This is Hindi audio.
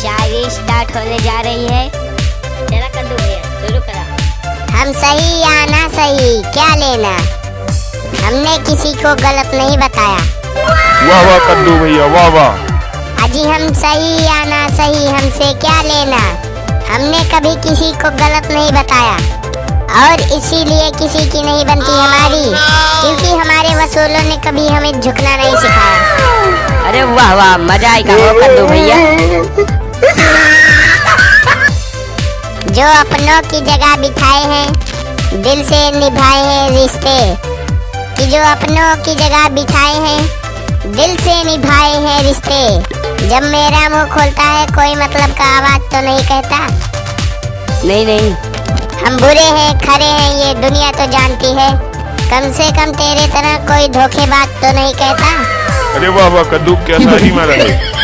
शायरी स्टार्ट होने जा रही है। चला कद्दू भैया शुरू करा। हम सही या ना सही क्या लेना, हमने किसी को गलत नहीं बताया। वाह वाह कद्दू भैया वाह वाह। अजी हम सही या ना सही हमसे क्या लेना, हमने कभी किसी को गलत नहीं बताया और इसीलिए किसी की नहीं बनती हमारी, क्योंकि हमारे वसूलों ने कभी हमें झुकना नहीं सिखाया। अरे वाह वाह मजा आएगा हो कद्दू भैया। जो अपनों की जगह बिठाए हैं, दिल से निभाए हैं रिश्ते, कि जो अपनों की जगह बिठाए हैं, दिल से निभाए हैं रिश्ते। जब मेरा मुंह खोलता है कोई मतलब का आवाज तो नहीं कहता। नहीं हम बुरे हैं खरे हैं ये दुनिया तो जानती है, कम से कम तेरे तरह कोई धोखेबाज तो नहीं कहता। अरे वाह वाह कद्दू क्या शायरी मारा है।